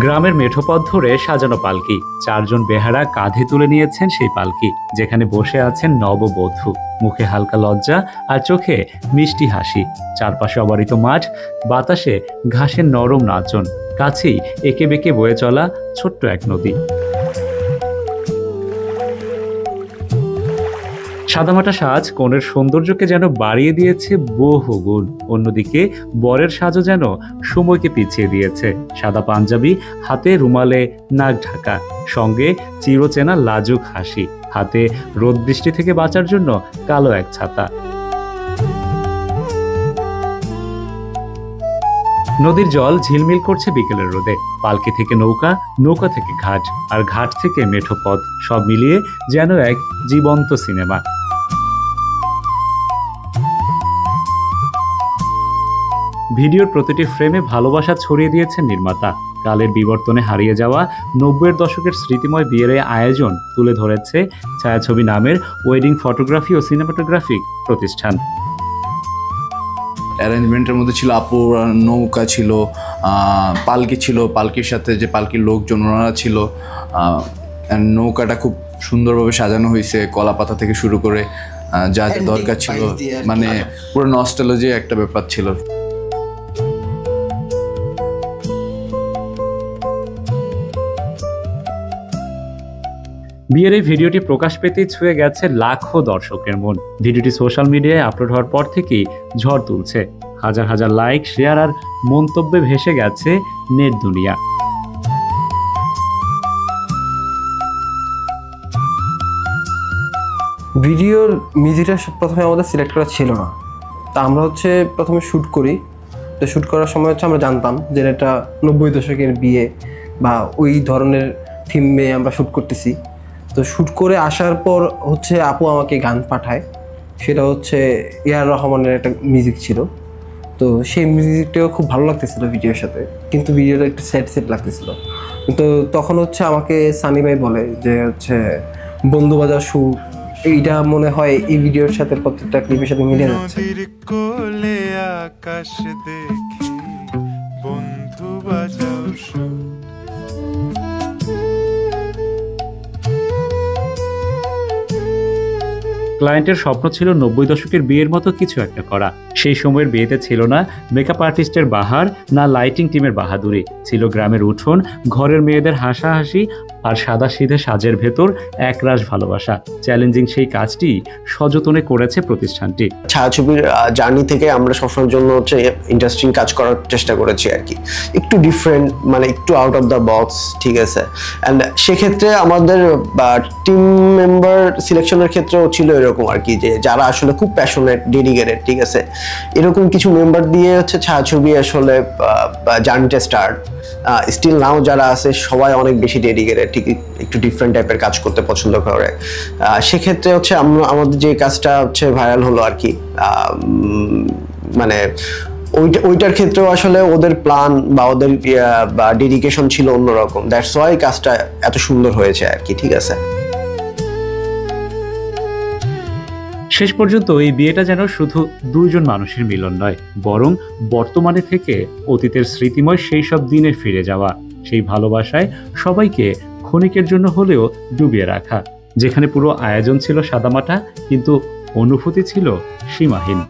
গ্রামের মেঠোপথ ধরে সাজানো পালকি, 4 জন বেহারা কাঁধে তুলে নিয়েছেন সেই পালকি, যেখানে বসে আছেন নববধূ। মুখে হালকা লজ্জা আর চোখে মিষ্টি হাসি। চারপাশে অবারিত মাঠ, বাতাসে ঘাসের নরম নাচন, কাছেই এঁকে বেঁকে বয়ে চলা ছোট্ট এক নদী। সাদামাটা সাজ কনের সৌন্দর্যকে যেন বাড়িয়ে দিয়েছে বহুগুণ। অন্যদিকে বরের সাজও যেন সময়কে পিছিয়ে দিয়েছে। সাদা পাঞ্জাবি, হাতে রুমালে নাক ঢাকা, সঙ্গে চিরচেনা লাজুক হাসি, হাতে রোদ বৃষ্টি থেকে বাঁচার জন্য কালো এক ছাতা। নদীর জল ঝিলমিল করছে বিকেলের রোদে। পালকি থেকে নৌকা, নৌকা থেকে ঘাট, আর ঘাট থেকে মেঠো পথ, সব মিলিয়ে যেন এক জীবন্ত সিনেমা। ভিডিওর প্রতিটি ফ্রেমে ভালোবাসা ছড়িয়ে দিয়েছেন নির্মাতা। কালের বিবর্তনে হারিয়ে যাওয়া 90-এর দশকের স্মৃতিময় বিয়ের আয়োজন তুলে ধরেছে ছায়াছবি নামের ওয়েডিং ফটোগ্রাফি ও সিনেমাটোগ্রাফিক প্রতিষ্ঠান। অ্যারেঞ্জমেন্টের মধ্যে ছিল আপুর নৌকা ছিল, পালকি ছিল, পালকির সাথে যে পালকির লোকজন ওনারা ছিল। নৌকাটা খুব সুন্দরভাবে সাজানো হয়েছে, কলা পাতা থেকে শুরু করে যা যা দরকার ছিল, মানে পুরো নস্টালজি একটা ব্যাপার ছিল। বিয়ের এই ভিডিওটি প্রকাশ পেতেই ছুঁয়ে গেছে লাখো দর্শকের মন। ভিডিওটি সোশ্যাল মিডিয়ায় আপলোড হওয়ার পর থেকেই ঝড় তুলছে। হাজার হাজার লাইক, শেয়ার আর মন্তব্যে ভেসে গেছে নেট দুনিয়া। ভিডিওর মিউজিকটা প্রথমে আমাদের সিলেক্ট করা ছিল না, তা আমরা প্রথমে শ্যুট করি। তো শ্যুট করার সময় আমরা জানতাম যে এটা 90 দশকের বিয়ে বা ওই ধরনের থিমে আমরা শ্যুট করতেছি। তো শ্যুট করে আসার পর আপু আমাকে গান পাঠায়, সেটা এআর রহমানের একটা মিউজিক ছিল। তো সেই মিউজিকটাও খুব ভালো লাগতেছিল ভিডিওর সাথে, কিন্তু ভিডিওটা একটু সেট লাগতেছিল। তো তখন আমাকে সানি ভাই বলে যে বন্ধু বাজার সুর, এইটা মনে হয় এই ভিডিওর সাথে প্রত্যেকটা ক্লিপের সাথে মিলে যাচ্ছে। ক্লায়েন্টের স্বপ্ন ছিল 90 দশকের বিয়ের মতো কিছু একটা করা। সেই সময়ের বিয়েতে ছিল না মেকআপ আর্টিস্টের বাহার, না লাইটিং টিমের বাহাদুরি, ছিল গ্রামের উঠোন, ঘরের মেয়েদের হাসাহাসি আর সাদা সিধে সাজের ভেতর একরাশ ভালোবাসা। চ্যালেঞ্জিং সেই কাজটি সযত্নে করেছে প্রতিষ্ঠানটি। ছায়াছবির জার্নি থেকে আমরা সবসময়ের জন্য ইন্টারেস্টিং কাজ করার চেষ্টা করেছি আর কি, একটু ডিফারেন্ট, মানে একটু আউট অফ দ্য বক্স, ঠিক আছে। অ্যান্ড সেক্ষেত্রে আমাদের টিম মেম্বার সিলেকশনের ক্ষেত্রেও ছিল এরকম আর কি, যে যারা আসলে খুব প্যাশনেট, ডেডিকেটেড, ঠিক আছে। এরকম কিছু মেম্বার দিয়ে ছায়াছবি আসলে জার্নিটা স্টার্ট। স্টিল নাও যারা আছে সবাই অনেক বেশি ডেডিকেটেড, ঠিক একটু ডিফারেন্ট টাইপের কাজ করতে পছন্দ করে। সেক্ষেত্রে আমাদের যে কাজটা ভাইরাল হলো আর কি, মানে ওইটার ক্ষেত্রেও আসলে ওদের প্ল্যান বা ওদের ডেডিকেশন ছিল অন্যরকম। দ্যাটস ওয়াই কাজটা এত সুন্দর হয়েছে আর কি, ঠিক আছে। শেষ পর্যন্ত এই বিয়েটা যেন শুধু 2 জন মানুষের মিলন নয়, বরং বর্তমানে থেকে অতীতের স্মৃতিময় সেই সব দিনে ফিরে যাওয়া, সেই ভালোবাসায় সবাইকে ক্ষণিকের জন্য হলেও ডুবিয়ে রাখা, যেখানে পুরো আয়োজন ছিল সাদামাটা, কিন্তু অনুভূতি ছিল সীমাহীন।